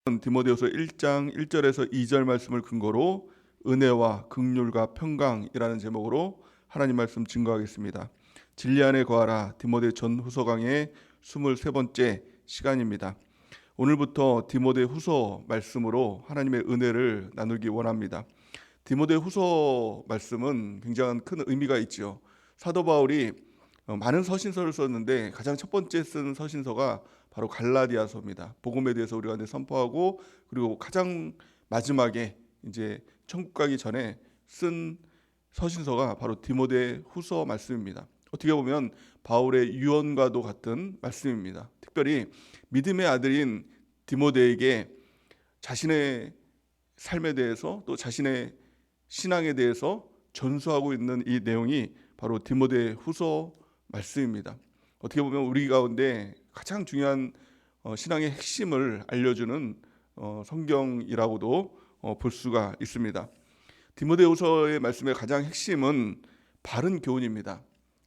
디모데후서 1장 1절에서 2절 말씀을 근거로 은혜와 긍휼과 평강이라는 제목으로 하나님 말씀 증거하겠습니다. 진리 안에 거하라 디모데 전후서 강의 23번째 시간입니다. 오늘부터 디모데 후서 말씀으로 하나님의 은혜를 나누기 원합니다. 디모데 후서 말씀은 굉장한 큰 의미가 있죠. 사도 바울이 많은 서신서를 썼는데 가장 첫 번째 쓴 서신서가 바로 갈라디아서입니다. 복음에 대해서 우리가 선포하고, 그리고 가장 마지막에 이제 천국 가기 전에 쓴 서신서가 바로 디모데 후서 말씀입니다. 어떻게 보면 바울의 유언과도 같은 말씀입니다. 특별히 믿음의 아들인 디모데에게 자신의 삶에 대해서, 또 자신의 신앙에 대해서 전수하고 있는 이 내용이 바로 디모데 후서 말씀입니다. 어떻게 보면 우리 가운데 가장 중요한 신앙의 핵심을 알려주는 성경이라고도 볼 수가 있습니다. 디모데후서의 말씀의 가장 핵심은 바른 교훈입니다.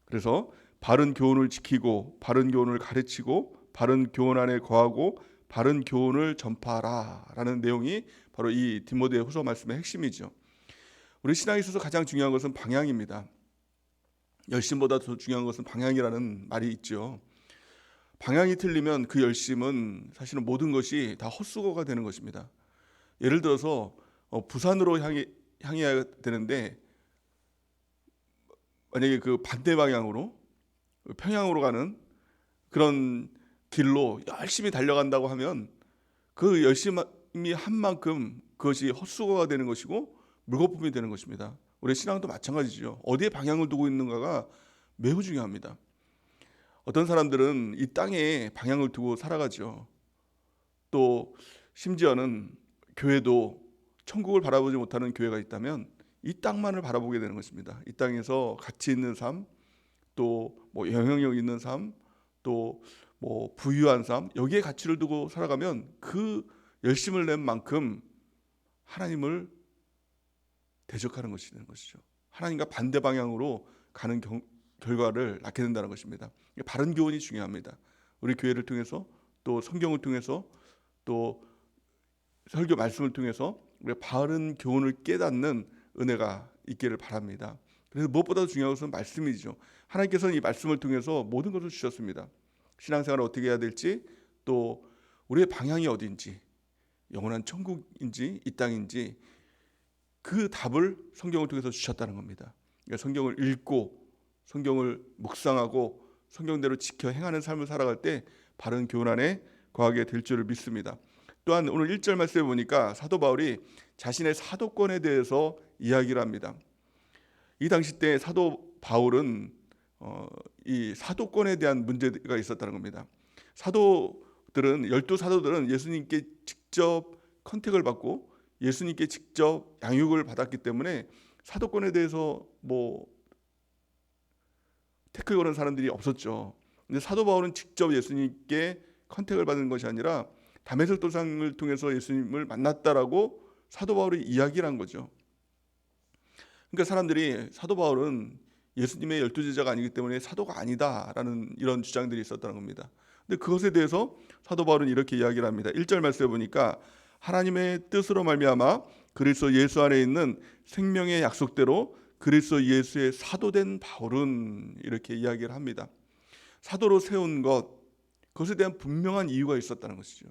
그래서 바른 교훈을 지키고, 바른 교훈을 가르치고, 바른 교훈 안에 거하고, 바른 교훈을 전파하라라는 내용이 바로 이 디모데후서 말씀의 핵심이죠. 우리 신앙에 있어서 가장 중요한 것은 방향입니다. 열심보다 더 중요한 것은 방향이라는 말이 있죠. 방향이 틀리면 그 열심은 사실은 모든 것이 다 헛수고가 되는 것입니다. 예를 들어서 부산으로 향해야 되는데, 만약에 그 반대 방향으로 평양으로 가는 그런 길로 열심히 달려간다고 하면 그 열심히 한 만큼 그것이 헛수고가 되는 것이고 물거품이 되는 것입니다. 우리 신앙도 마찬가지죠. 어디에 방향을 두고 있는가가 매우 중요합니다. 어떤 사람들은 이 땅에 방향을 두고 살아가죠. 또 심지어는 교회도 천국을 바라보지 못하는 교회가 있다면 이 땅만을 바라보게 되는 것입니다. 이 땅에서 가치 있는 삶, 또 영향력 있는 삶, 또 부유한 삶, 여기에 가치를 두고 살아가면 그 열심을 낸 만큼 하나님을 대적하는 것이 되는 것이죠. 하나님과 반대 방향으로 가는 결과를 낳게 된다는 것입니다. 바른 교훈이 중요합니다. 우리 교회를 통해서, 또 성경을 통해서, 또 설교 말씀을 통해서 우리가 바른 교훈을 깨닫는 은혜가 있기를 바랍니다. 그래서 무엇보다도 중요한 것은 말씀이죠. 하나님께서는 이 말씀을 통해서 모든 것을 주셨습니다. 신앙생활을 어떻게 해야 될지, 또 우리의 방향이 어딘지, 영원한 천국인지 이 땅인지, 그 답을 성경을 통해서 주셨다는 겁니다. 그러니까 성경을 읽고, 성경을 묵상하고, 성경대로 지켜 행하는 삶을 살아갈 때 바른 교훈 안에 거하게 될 줄을 믿습니다. 또한 오늘 1절 말씀에 보니까 사도 바울이 자신의 사도권에 대해서 이야기를 합니다. 이 당시 때 사도 바울은 이 사도권에 대한 문제가 있었다는 겁니다. 사도들은, 12사도들은 예수님께 직접 컨택을 받고 예수님께 직접 양육을 받았기 때문에 사도권에 대해서 태클 거는 사람들이 없었죠. 근데 사도 바울은 직접 예수님께 컨택을 받은 것이 아니라 다메섹 도상을 통해서 예수님을 만났다라고 사도 바울이 이야기를 한 거죠. 그러니까 사람들이 사도 바울은 예수님의 12제자가 아니기 때문에 사도가 아니다라는 이런 주장들이 있었다는 겁니다. 근데 그것에 대해서 사도 바울은 이렇게 이야기를 합니다. 1절 말씀에 보니까 하나님의 뜻으로 말미암아 그리스도 예수 안에 있는 생명의 약속대로 그리스도 예수의 사도된 바울은, 이렇게 이야기를 합니다. 사도로 세운 것, 그것에 대한 분명한 이유가 있었다는 것이죠.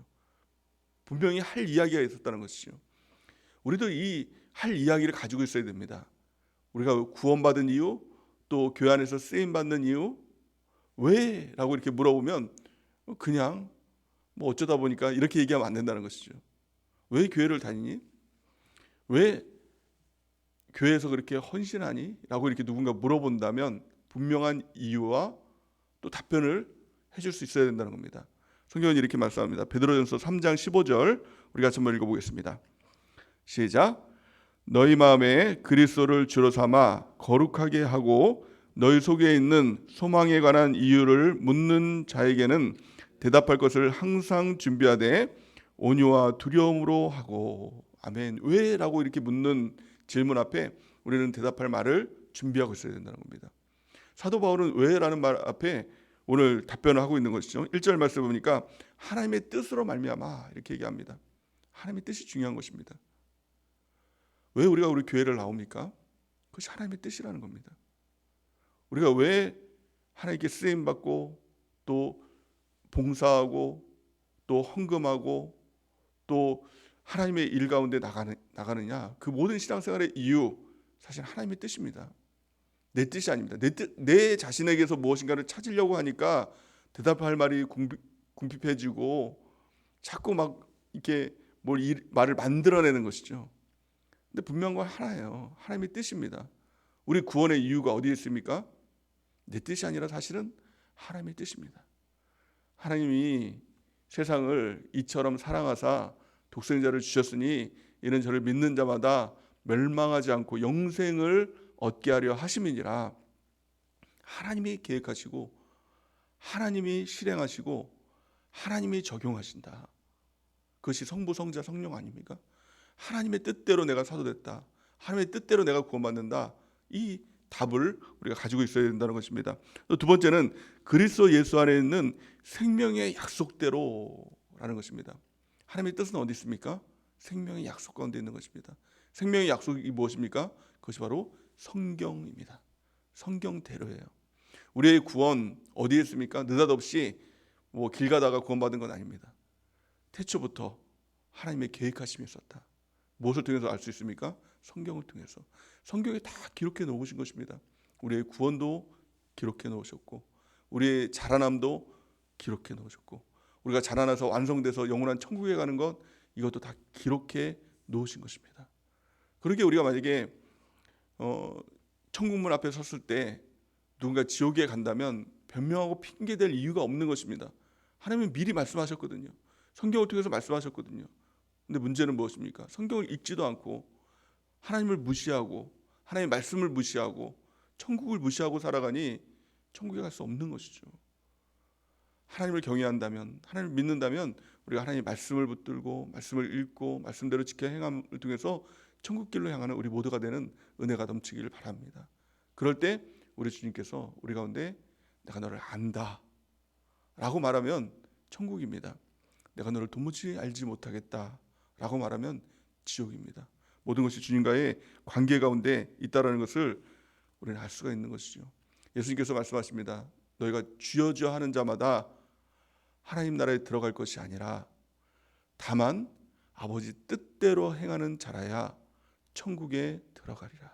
분명히 할 이야기가 있었다는 것이죠. 우리도 이 할 이야기를 가지고 있어야 됩니다. 우리가 구원받은 이유, 또 교회 안에서 쓰임받는 이유, 왜? 라고 이렇게 물어보면 그냥 어쩌다 보니까 이렇게 얘기하면 안 된다는 것이죠. 왜 교회를 다니니? 왜 교회에서 그렇게 헌신하니? 라고 이렇게 누군가 물어본다면 분명한 이유와 또 답변을 해줄 수 있어야 된다는 겁니다. 성경은 이렇게 말씀합니다. 베드로전서 3장 15절 우리 같이 한번 읽어보겠습니다. 시작. 너희 마음에 그리스도를 주로 삼아 거룩하게 하고 너희 속에 있는 소망에 관한 이유를 묻는 자에게는 대답할 것을 항상 준비하되 온유와 두려움으로 하고. 아멘. 왜? 라고 이렇게 묻는 질문 앞에 우리는 대답할 말을 준비하고 있어야 된다는 겁니다. 사도 바울은 왜? 라는 말 앞에 오늘 답변을 하고 있는 것이죠. 1절 말씀 보니까 하나님의 뜻으로 말미암아 이렇게 얘기합니다. 하나님의 뜻이 중요한 것입니다. 왜 우리가 우리 교회를 나옵니까? 그것이 하나님의 뜻이라는 겁니다. 우리가 왜 하나님께 쓰임받고 또 봉사하고 또 헌금하고 또 하나님의 일 가운데 나가느냐, 그 모든 신앙생활의 이유, 사실 하나님의 뜻입니다. 내 뜻이 아닙니다. 내 자신에게서 무엇인가를 찾으려고 하니까 대답할 말이 궁핍해지고 자꾸 막 이렇게 말을 만들어내는 것이죠. 근데 분명한 건 하나예요. 하나님의 뜻입니다. 우리 구원의 이유가 어디에 있습니까? 내 뜻이 아니라 사실은 하나님의 뜻입니다. 하나님이 세상을 이처럼 사랑하사 독생자를 주셨으니 이는 저를 믿는 자마다 멸망하지 않고 영생을 얻게 하려 하심이니라. 하나님이 계획하시고 하나님이 실행하시고 하나님이 적용하신다. 그것이 성부, 성자, 성령 아닙니까? 하나님의 뜻대로 내가 사도됐다. 하나님의 뜻대로 내가 구원받는다. 이 답을 우리가 가지고 있어야 된다는 것입니다. 또 두 번째는 그리스도 예수 안에 있는 생명의 약속대로라는 것입니다. 하나님의 뜻은 어디 있습니까? 생명의 약속 가운데 있는 것입니다. 생명의 약속이 무엇입니까? 그것이 바로 성경입니다. 성경대로예요. 우리의 구원 어디에 있습니까? 느닷없이 길 가다가 구원받은 건 아닙니다. 태초부터 하나님의 계획하심이 있었다. 무엇을 통해서 알 수 있습니까? 성경을 통해서. 성경에 다 기록해 놓으신 것입니다. 우리의 구원도 기록해 놓으셨고 우리의 자라남도 기록해 놓으셨고 우리가 자라나서 완성돼서 영원한 천국에 가는 것, 이것도 다 기록해 놓으신 것입니다. 그러게 우리가 만약에 천국문 앞에 섰을 때 누군가 지옥에 간다면 변명하고 핑계댈 이유가 없는 것입니다. 하나님은 미리 말씀하셨거든요. 성경을 통해서 말씀하셨거든요. 근데 문제는 무엇입니까? 성경을 읽지도 않고 하나님을 무시하고 하나님의 말씀을 무시하고 천국을 무시하고 살아가니 천국에 갈 수 없는 것이죠. 하나님을 경외한다면, 하나님을 믿는다면 우리가 하나님의 말씀을 붙들고 말씀을 읽고 말씀대로 지켜 행함을 통해서 천국길로 향하는 우리 모두가 되는 은혜가 넘치기를 바랍니다. 그럴 때 우리 주님께서 우리 가운데 내가 너를 안다 라고 말하면 천국입니다. 내가 너를 도무지 알지 못하겠다 라고 말하면 지옥입니다. 모든 것이 주님과의 관계 가운데 있다는 것을 우리는 알 수가 있는 것이죠. 예수님께서 말씀하십니다. 너희가 주여 주여 하는 자마다 하나님 나라에 들어갈 것이 아니라 다만 아버지 뜻대로 행하는 자라야 천국에 들어가리라.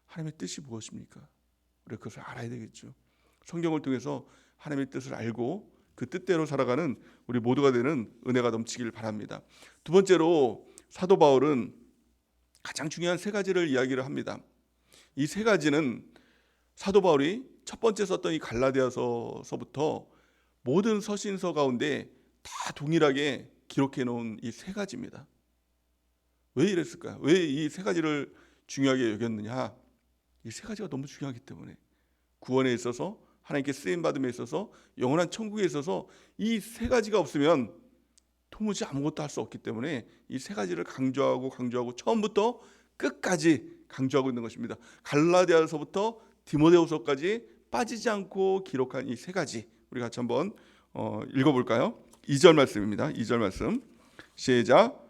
하나님의 뜻이 무엇입니까? 우리가 그것을 알아야 되겠죠. 성경을 통해서 하나님의 뜻을 알고 그 뜻대로 살아가는 우리 모두가 되는 은혜가 넘치길 바랍니다. 두 번째로 사도 바울은 가장 중요한 세 가지를 이야기를 합니다. 이 세 가지는 사도 바울이 첫 번째 썼던 이 갈라디아서부터 모든 서신서 가운데 다 동일하게 기록해 놓은 이 세 가지입니다. 왜 이랬을까요? 왜 이 세 가지를 중요하게 여겼느냐? 이 세 가지가 너무 중요하기 때문에 구원에 있어서 하나님께 쓰임받음에 있어서 영원한 천국에 있어서 이 세 가지가 없으면 도무지 아무것도 할 수 없기 때문에 이 세 가지를 강조하고 처음부터 끝까지 강조하고 있는 것입니다. 갈라디아서부터 디모데후서까지 빠지지 않고 기록한 이 세 가지 우리 같이 한번 읽어볼까요? 2절 말씀입니다. 2절 말씀 시작.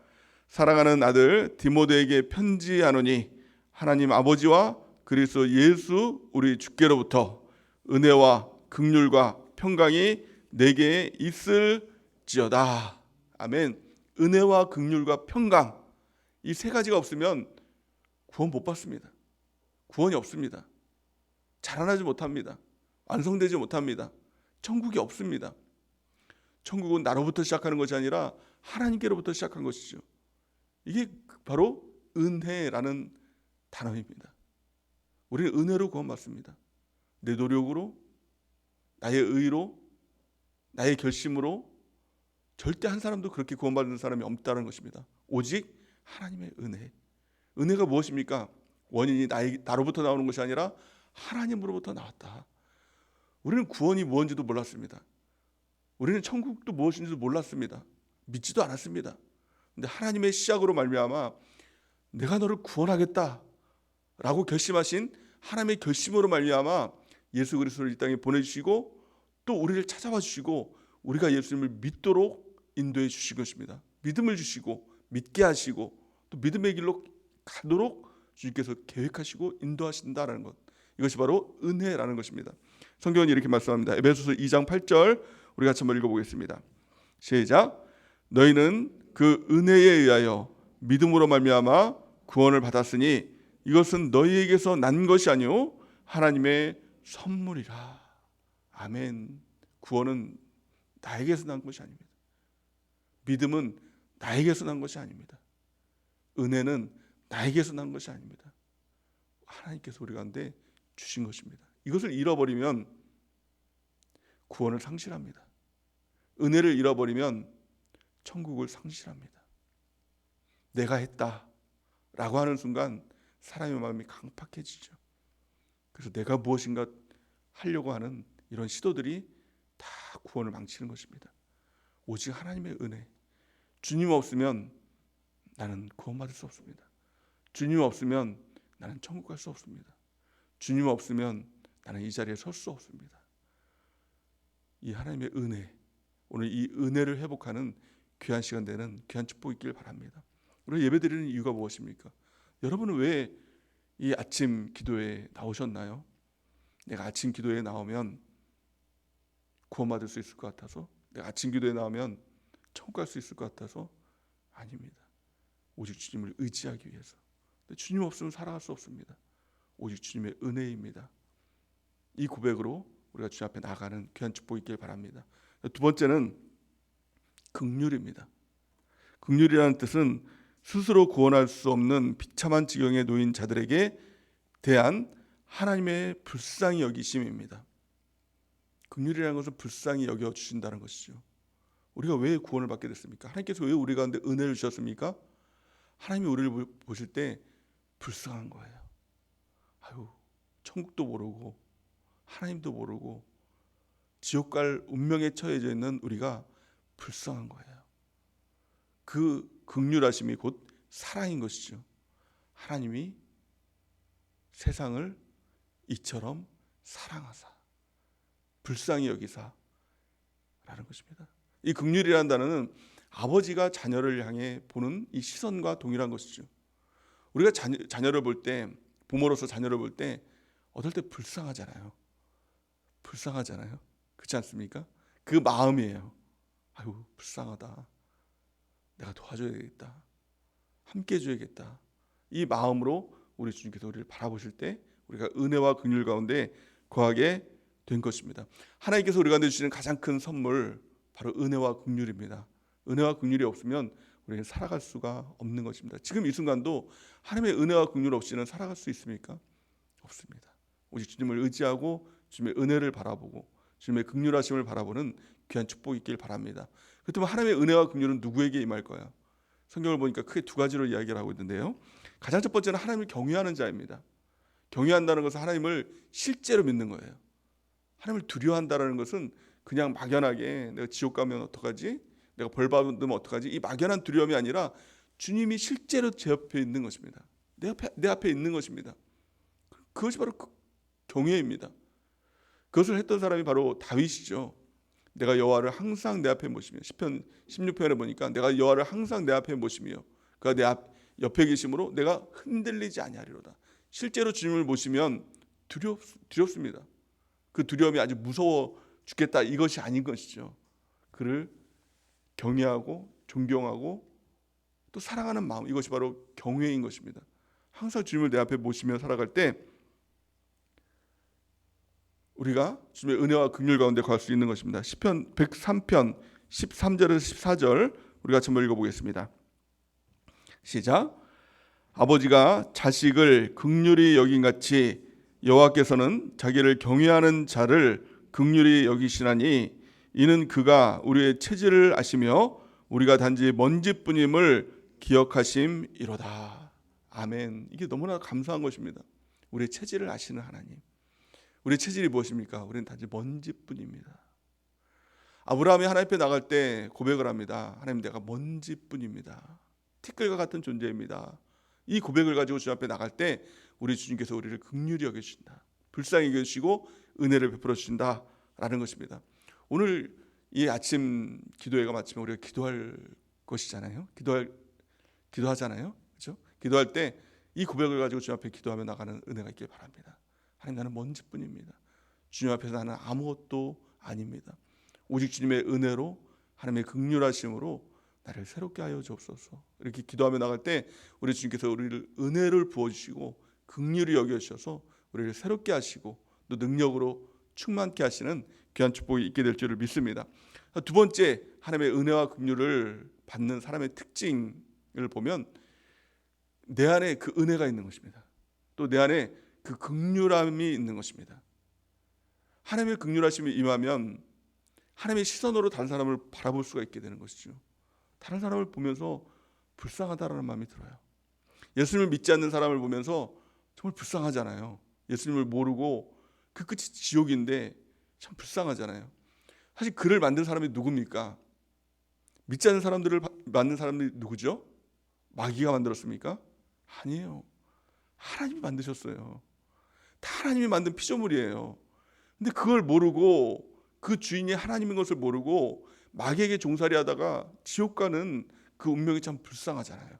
사랑하는 아들 디모데에게 편지하노니 하나님 아버지와 그리스도 예수 우리 주께로부터 은혜와 긍휼과 평강이 내게 있을지어다. 아멘. 은혜와 긍휼과 평강, 이 세 가지가 없으면 구원 못 받습니다. 구원이 없습니다. 자라나지 못합니다. 완성되지 못합니다. 천국이 없습니다. 천국은 나로부터 시작하는 것이 아니라 하나님께로부터 시작한 것이죠. 이게 바로 은혜라는 단어입니다. 우리는 은혜로 구원받습니다. 내 노력으로, 나의 의로, 나의 결심으로 절대 한 사람도 그렇게 구원받는 사람이 없다는 것입니다. 오직 하나님의 은혜. 은혜가 무엇입니까? 원인이 나로부터 나오는 것이 아니라 하나님으로부터 나왔다. 우리는 구원이 무엇인지도 몰랐습니다. 우리는 천국도 무엇인지도 몰랐습니다. 믿지도 않았습니다. 근데 하나님의 시작으로 말미암아 내가 너를 구원하겠다라고 결심하신 하나님의 결심으로 말미암아 예수 그리스도를 이 땅에 보내주시고 또 우리를 찾아와 주시고 우리가 예수님을 믿도록 인도해 주신 것입니다. 믿음을 주시고 믿게 하시고 또 믿음의 길로 가도록 주님께서 계획하시고 인도하신다라는 것, 이것이 바로 은혜라는 것입니다. 성경은 이렇게 말씀합니다. 에베소서 2장 8절 우리 같이 한번 읽어보겠습니다. 시작. 너희는 그 은혜에 의하여 믿음으로 말미암아 구원을 받았으니 이것은 너희에게서 난 것이 아니요 하나님의 선물이라. 아멘. 구원은 나에게서 난 것이 아닙니다. 믿음은 나에게서 난 것이 아닙니다. 은혜는 나에게서 난 것이 아닙니다. 하나님께서 우리 가운데 주신 것입니다. 이것을 잃어버리면 구원을 상실합니다. 은혜를 잃어버리면 천국을 상실합니다. 내가 했다라고 하는 순간 사람의 마음이 강팍해지죠. 그래서 내가 무엇인가 하려고 하는 이런 시도들이 다 구원을 망치는 것입니다. 오직 하나님의 은혜, 주님 없으면 나는 구원받을 수 없습니다. 주님 없으면 나는 천국 갈 수 없습니다. 주님 없으면 나는 이 자리에 설 수 없습니다. 이 하나님의 은혜, 오늘 이 은혜를 회복하는 귀한 시간 되는 귀한 축복이 있길 바랍니다. 우리 예배드리는 이유가 무엇입니까? 여러분은 왜 이 아침 기도에 나오셨나요? 내가 아침 기도에 나오면 구원받을 수 있을 것 같아서, 내가 아침 기도에 나오면 천국 갈 수 있을 것 같아서? 아닙니다. 오직 주님을 의지하기 위해서. 근데 주님 없으면 살아갈 수 없습니다. 오직 주님의 은혜입니다. 이 고백으로 우리가 주님 앞에 나가는 귀한 축복이 있길 바랍니다. 두 번째는 긍휼입니다. 긍휼이라는 뜻은 스스로 구원할 수 없는 비참한 지경에 놓인 자들에게 대한 하나님의 불쌍히 여기심입니다. 긍휼이라는 것은 불쌍히 여겨주신다는 것이죠. 우리가 왜 구원을 받게 됐습니까? 하나님께서 왜 우리 가운데 은혜를 주셨습니까? 하나님이 우리를 보실 때 불쌍한 거예요. 아유, 천국도 모르고 하나님도 모르고 지옥 갈 운명에 처해져 있는 우리가 불쌍한 거예요. 그 긍휼하심이 곧 사랑인 것이죠. 하나님이 세상을 이처럼 사랑하사 불쌍히 여기사라는 것입니다. 이 긍휼이라는 단어는 아버지가 자녀를 향해 보는 이 시선과 동일한 것이죠. 우리가 자녀를 볼 때, 부모로서 자녀를 볼 때 어떨 때 불쌍하잖아요. 그렇지 않습니까? 그 마음이에요. 아유, 불쌍하다. 내가 도와줘야 되겠다. 함께 해줘야겠다. 이 마음으로 우리 주님께서 우리를 바라보실 때 우리가 은혜와 긍휼 가운데 거하게 된 것입니다. 하나님께서 우리 가운데 주시는 가장 큰 선물, 바로 은혜와 긍휼입니다. 은혜와 긍휼이 없으면 우리는 살아갈 수가 없는 것입니다. 지금 이 순간도 하나님의 은혜와 긍휼 없이는 살아갈 수 있습니까? 없습니다. 오직 주님을 의지하고 주님의 은혜를 바라보고 주님의 긍휼하심을 바라보는 귀한 축복이 있길 바랍니다. 그렇다면 하나님의 은혜와 긍휼은 누구에게 임할 거야? 성경을 보니까 크게 두 가지로 이야기를 하고 있는데요. 가장 첫 번째는 하나님을 경외하는 자입니다. 경외한다는 것은 하나님을 실제로 믿는 거예요. 하나님을 두려워한다는 것은 그냥 막연하게 내가 지옥 가면 어떡하지? 내가 벌 받으면 어떡하지? 이 막연한 두려움이 아니라 주님이 실제로 제 옆에 있는 것입니다. 내 앞에 있는 것입니다. 그것이 바로 경외입니다. 그것을 했던 사람이 바로 다윗이죠. 내가 여호와를 항상 내 앞에 모시며, 시편 16편에 보니까 내가 여호와를 항상 내 앞에 모시며 그가 내 옆에 계심으로 내가 흔들리지 아니하리로다. 실제로 주님을 모시면 두렵습니다. 그 두려움이 아주 무서워 죽겠다 이것이 아닌 것이죠. 그를 경외하고 존경하고 또 사랑하는 마음, 이것이 바로 경외인 것입니다. 항상 주님을 내 앞에 모시며 살아갈 때 우리가 주님의 은혜와 긍휼 가운데 갈 수 있는 것입니다. 시편 103편 13절에서 14절 우리 같이 한번 읽어보겠습니다. 시작. 아버지가 자식을 긍휼히 여긴같이 여호와께서는 자기를 경외하는 자를 긍휼히 여기시나니 이는 그가 우리의 체질을 아시며 우리가 단지 먼지뿐임을 기억하심이로다. 아멘. 이게 너무나 감사한 것입니다. 우리의 체질을 아시는 하나님. 우리의 체질이 무엇입니까? 우리는 단지 먼지뿐입니다. 아브라함이 하나님 앞에 나갈 때 고백을 합니다. 하나님, 내가 먼지뿐입니다. 티끌과 같은 존재입니다. 이 고백을 가지고 주님 앞에 나갈 때 우리 주님께서 우리를 긍휼히 여기신다, 불쌍히 여기시고 은혜를 베풀어 주신다라는 것입니다. 오늘 이 아침 기도회가 마치면 우리가 기도할 것이잖아요. 기도하잖아요. 그렇죠? 기도할 때 이 고백을 가지고 주님 앞에 기도하며 나가는 은혜가 있길 바랍니다. 하나님, 나는 먼지뿐입니다. 주님 앞에서 나는 아무것도 아닙니다. 오직 주님의 은혜로, 하나님의 긍휼하심으로 나를 새롭게 하여 주옵소서. 이렇게 기도하며 나갈 때 우리 주님께서 우리를 은혜를 부어주시고 긍휼히 여겨주셔서 우리를 새롭게 하시고 또 능력으로 충만케 하시는 귀한 축복이 있게 될 줄을 믿습니다. 두 번째, 하나님의 은혜와 긍휼을 받는 사람의 특징을 보면 내 안에 그 은혜가 있는 것입니다. 또 내 안에 그 긍휼함이 있는 것입니다. 하나님의 긍휼하심이 임하면 하나님의 시선으로 다른 사람을 바라볼 수가 있게 되는 것이죠. 다른 사람을 보면서 불쌍하다라는 마음이 들어요. 예수님을 믿지 않는 사람을 보면서 정말 불쌍하잖아요. 예수님을 모르고 그 끝이 지옥인데 참 불쌍하잖아요. 사실 그를 만든 사람이 누굽니까? 믿지 않는 사람들을 만든 사람들이 누구죠? 마귀가 만들었습니까? 아니에요. 하나님이 만드셨어요. 다 하나님이 만든 피조물이에요. 근데 그걸 모르고, 그 주인이 하나님인 것을 모르고 마귀에게 종살이 하다가 지옥 가는 그 운명이 참 불쌍하잖아요.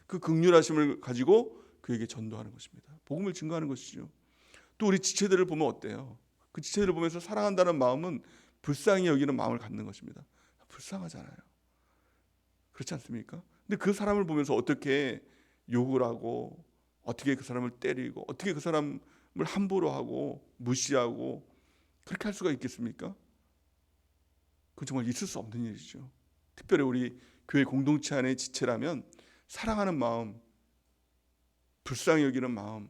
그 긍휼하심을 가지고 그에게 전도하는 것입니다. 복음을 증거하는 것이죠. 또 우리 지체들을 보면 어때요? 그 지체들을 보면서 사랑한다는 마음은 불쌍히 여기는 마음을 갖는 것입니다. 불쌍하잖아요. 그렇지 않습니까? 근데 그 사람을 보면서 어떻게 욕을 하고, 어떻게 그 사람을 때리고, 어떻게 그 사람을 함부로 하고 무시하고 그렇게 할 수가 있겠습니까? 그건 정말 있을 수 없는 일이죠. 특별히 우리 교회 공동체 안의 지체라면 사랑하는 마음, 불쌍히 여기는 마음,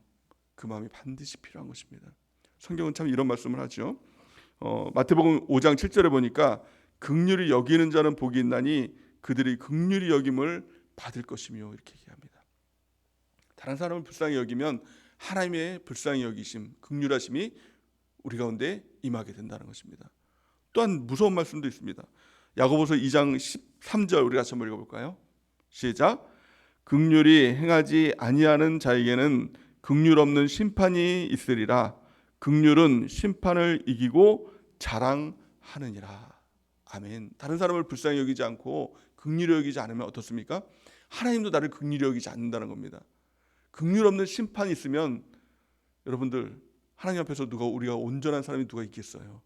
그 마음이 반드시 필요한 것입니다. 성경은 참 이런 말씀을 하죠. 마태복음 5장 7절에 보니까 긍휼히 여기는 자는 복이 있나니 그들이 긍휼히 여김을 받을 것이며, 이렇게 얘기합니다. 다른 사람을 불쌍히 여기면 하나님의 불쌍히 여기심, 긍휼하심이 우리 가운데 임하게 된다는 것입니다. 또한 무서운 말씀도 있습니다. 야고보서 2장 13절 우리 같이 한번 읽어볼까요? 시작. 긍휼이 행하지 아니하는 자에게는 긍휼 없는 심판이 있으리라. 긍휼은 심판을 이기고 자랑하느니라. 아멘. 다른 사람을 불쌍히 여기지 않고 긍휼히 여기지 않으면 어떻습니까? 하나님도 나를 긍휼히 여기지 않는다는 겁니다. 긍휼 없는 심판이 있으면 여러분들, 하나님 앞에서 우리가 온전한 사람이 누가 있겠어요?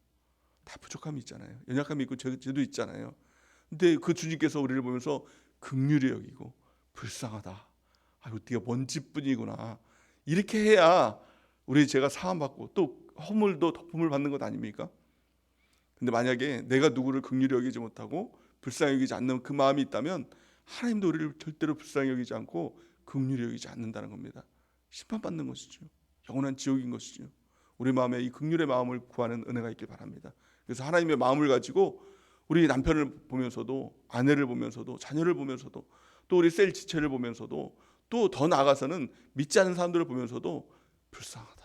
다 부족함이 있잖아요. 연약함이 있고 죄도 있잖아요. 근데 그 주님께서 우리를 보면서 긍휼히 여기고 불쌍하다. 아이고, 네가 먼지뿐이구나. 이렇게 해야 우리 죄가 사함받고 또 허물도 덮음을 받는 것 아닙니까? 근데 만약에 내가 누구를 긍휼히 여기지 못하고 불쌍히 여기지 않는 그 마음이 있다면 하나님도 우리를 절대로 불쌍히 여기지 않고 긍휼히 여기지 않는다는 겁니다. 심판받는 것이죠. 영원한 지옥인 것이죠. 우리 마음에 이 긍휼의 마음을 구하는 은혜가 있길 바랍니다. 그래서 하나님의 마음을 가지고 우리 남편을 보면서도, 아내를 보면서도, 자녀를 보면서도, 또 우리 셀 지체를 보면서도, 또 더 나아가서는 믿지 않는 사람들을 보면서도 불쌍하다,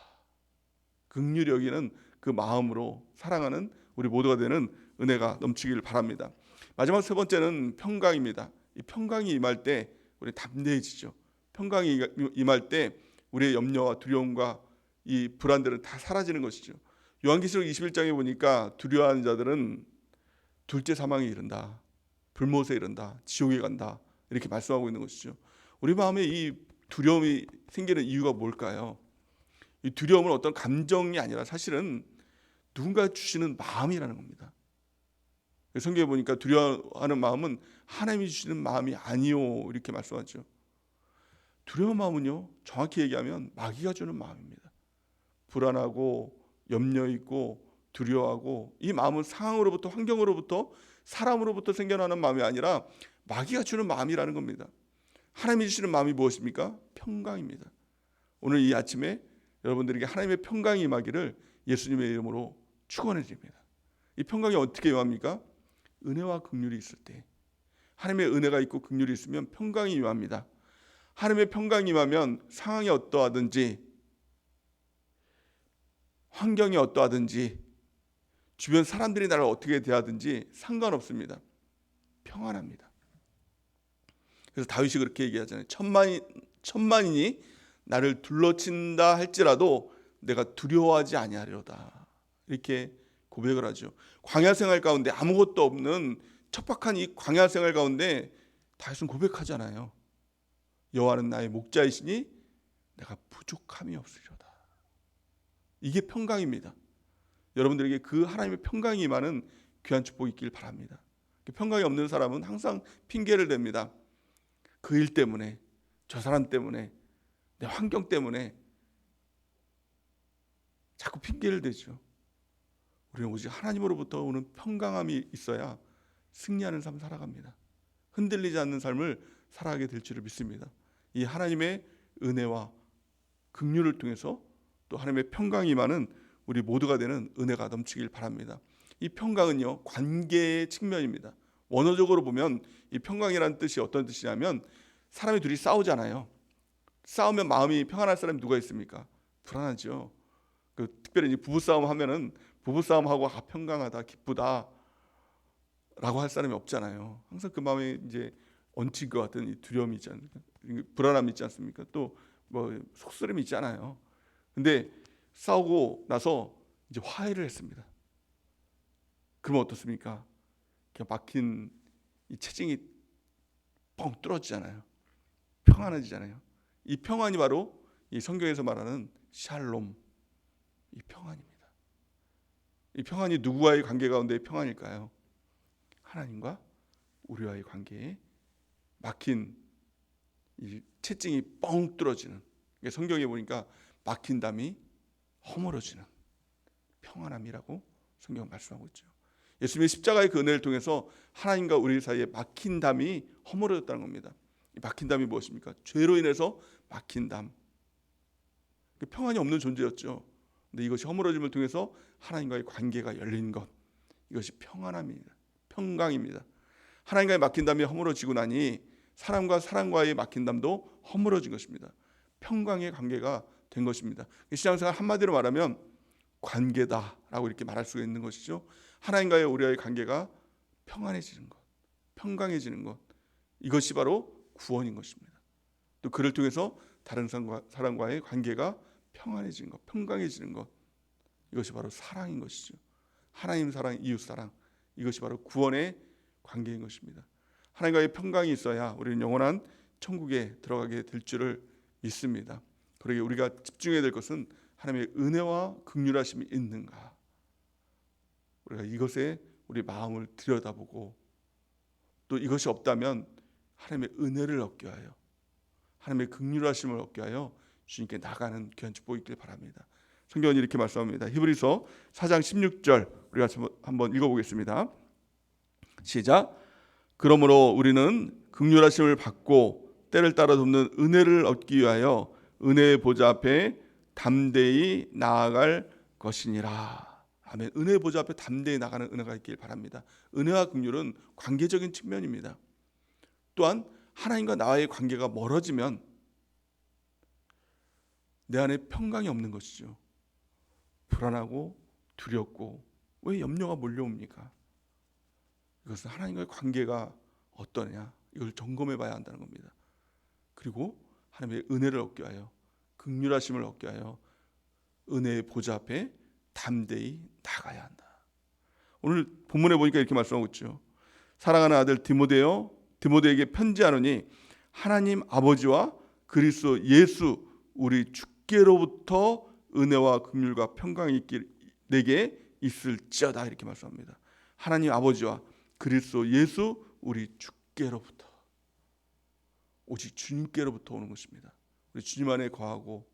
긍휼히 여기는 그 마음으로 사랑하는 우리 모두가 되는 은혜가 넘치길 바랍니다. 마지막 세 번째는 평강입니다. 이 평강이 임할 때 우리 담대해지죠. 평강이 임할 때 우리의 염려와 두려움과 이 불안들은 다 사라지는 것이죠. 요한계시록 21장에 보니까 두려워하는 자들은 둘째 사망에 이른다, 불못에 이른다, 지옥에 간다, 이렇게 말씀하고 있는 것이죠. 우리 마음에 이 두려움이 생기는 이유가 뭘까요? 이 두려움은 어떤 감정이 아니라 사실은 누군가 주시는 마음이라는 겁니다. 성경에 보니까 두려워하는 마음은 하나님이 주시는 마음이 아니요, 이렇게 말씀하죠. 두려운 마음은요, 정확히 얘기하면 마귀가 주는 마음입니다. 불안하고 염려 있고 두려워하고, 이 마음은 상황으로부터, 환경으로부터, 사람으로부터 생겨나는 마음이 아니라 마귀가 주는 마음이라는 겁니다. 하나님이 주시는 마음이 무엇입니까? 평강입니다. 오늘 이 아침에 여러분들에게 하나님의 평강이 임하기를 예수님의 이름으로 축원해 드립니다. 이 평강이 어떻게 임합니까? 은혜와 긍휼이 있을 때. 하나님의 은혜가 있고 긍휼이 있으면 평강이 임합니다. 하나님의 평강이 임하면 상황이 어떠하든지, 환경이 어떠하든지, 주변 사람들이 나를 어떻게 대하든지 상관없습니다. 평안합니다. 그래서 다윗이 그렇게 얘기하잖아요. 천만인이 나를 둘러친다 할지라도 내가 두려워하지 아니하리로다, 이렇게 고백을 하죠. 광야 생활 가운데, 아무것도 없는 척박한 이 광야 생활 가운데 다윗은 고백하잖아요. 여호와는 나의 목자이시니 내가 부족함이 없으리로다. 이게 평강입니다. 여러분들에게 그 하나님의 평강이 임하는 귀한 축복이 있길 바랍니다. 평강이 없는 사람은 항상 핑계를 댑니다. 그 일 때문에, 저 사람 때문에, 내 환경 때문에 자꾸 핑계를 대죠. 우리는 오직 하나님으로부터 오는 평강함이 있어야 승리하는 삶을 살아갑니다. 흔들리지 않는 삶을 살아가게 될 줄을 믿습니다. 이 하나님의 은혜와 긍휼을 통해서 또 하나님의 평강이 임하는 우리 모두가 되는 은혜가 넘치길 바랍니다. 이 평강은요, 관계의 측면입니다. 원어적으로 보면 이 평강이라는 뜻이 어떤 뜻이냐면, 사람이 둘이 싸우잖아요. 싸우면 마음이 평안할 사람이 누가 있습니까? 불안하죠. 특별히 부부싸움 하면은 부부싸움하고 평강하다, 기쁘다 라고 할 사람이 없잖아요. 항상 그 마음에 이제 얹힌 것 같은 이 두려움이 있지 않습니까? 불안함이 있지 않습니까? 또 뭐 속쓰림이 있잖아요. 근데 싸우고 나서 이제 화해를 했습니다. 그러면 어떻습니까? 그냥 막힌 이 체증이 뻥 뚫어지잖아요. 평안해지잖아요. 이 평안이 바로 이 성경에서 말하는 샬롬, 이 평안입니다. 이 평안이 누구와의 관계 가운데 평안일까요? 하나님과 우리와의 관계에 막힌 이 채증이 뻥 뚫어지는, 성경에 보니까 막힌 담이 허물어지는 평안함이라고 성경 말씀하고 있죠. 예수님의 십자가의 그 은혜를 통해서 하나님과 우리 사이에 막힌 담이 허물어졌다는 겁니다. 이 막힌 담이 무엇입니까? 죄로 인해서 막힌 담. 평안이 없는 존재였죠. 근데 이것이 허물어짐을 통해서 하나님과의 관계가 열린 것, 이것이 평안함입니다. 평강입니다. 하나님과의 막힌 담이 허물어지고 나니 사람과 사람과의 막힌 담도 허물어진 것입니다. 평강의 관계가 된 것입니다. 신앙생활 한마디로 말하면 관계다라고 이렇게 말할 수가 있는 것이죠. 하나님과의 우리와의 관계가 평안해지는 것, 평강해지는 것, 이것이 바로 구원인 것입니다. 또 그를 통해서 다른 사람과의 관계가 평안해지는 것, 평강해지는 것, 이것이 바로 사랑인 것이죠. 하나님 사랑, 이웃 사랑, 이것이 바로 구원의 관계인 것입니다. 하나님과의 평강이 있어야 우리는 영원한 천국에 들어가게 될 줄을 믿습니다. 그러기에 우리가 집중해야 될 것은 하나님의 은혜와 긍휼하심이 있는가, 우리가 이것에 우리 마음을 들여다보고, 또 이것이 없다면 하나님의 은혜를 얻게 하여, 하나님의 긍휼하심을 얻게 하여 주님께 나가는 귀한 축복이 있길 바랍니다. 성경은 이렇게 말씀합니다. 히브리서 4장 16절 우리가 한번 읽어보겠습니다. 시작. 그러므로 우리는 긍휼하심을 받고 때를 따라 돕는 은혜를 얻기 위하여 은혜의 보좌 앞에 담대히 나아갈 것이니라. 아멘. 은혜의 보좌 앞에 담대히 나가는 은혜가 있길 바랍니다. 은혜와 긍휼은 관계적인 측면입니다. 또한 하나님과 나와의 관계가 멀어지면 내 안에 평강이 없는 것이죠. 불안하고 두렵고 왜 염려가 몰려옵니까? 이것은 하나님과의 관계가 어떠냐, 이걸 점검해 봐야 한다는 겁니다. 그리고 하나님의 은혜를 얻게 하여, 긍휼하심을 얻게 하여 은혜의 보좌 앞에 담대히 나가야 한다. 오늘 본문에 보니까 이렇게 말씀하고 있죠. 사랑하는 아들 디모데에게 편지하노니 하나님 아버지와 그리스도 예수 우리 주께로부터 은혜와 긍휼과 평강이 내게 있을지어다, 이렇게 말씀합니다. 하나님 아버지와 그리스도 예수 우리 주께로부터, 오직 주님께로부터 오는 것입니다. 우리 주님 안에 거하고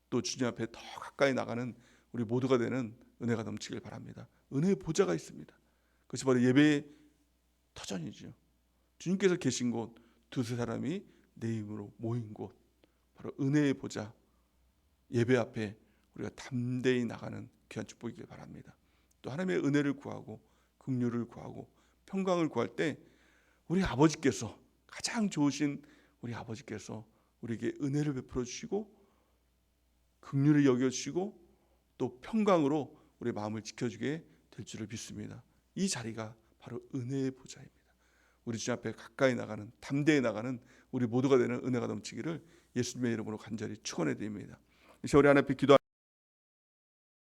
또 주님 앞에 더 가까이 나가는 우리 모두가 되는 은혜가 넘치길 바랍니다. 은혜의 보좌가 있습니다. 그것이 바로 예배의 터전이죠. 주님께서 계신 곳, 두세 사람이 내 이름으로 모인 곳, 바로 은혜의 보좌, 예배 앞에 우리가 담대히 나가는 귀한 축복이길 바랍니다. 또 하나님의 은혜를 구하고 긍휼을 구하고 평강을 구할 때 우리 아버지께서, 가장 좋으신 우리 아버지께서 우리에게 은혜를 베풀어 주시고 긍휼을 여겨 주시고 또 평강으로 우리 마음을 지켜주게 될 줄을 믿습니다. 이 자리가 바로 은혜의 보좌입니다. 우리 주님 앞에 가까이 나가는, 담대히 나가는 우리 모두가 되는 은혜가 넘치기를 예수님의 이름으로 간절히 축원해 드립니다. 이 시간 우리 하나님 앞에 기도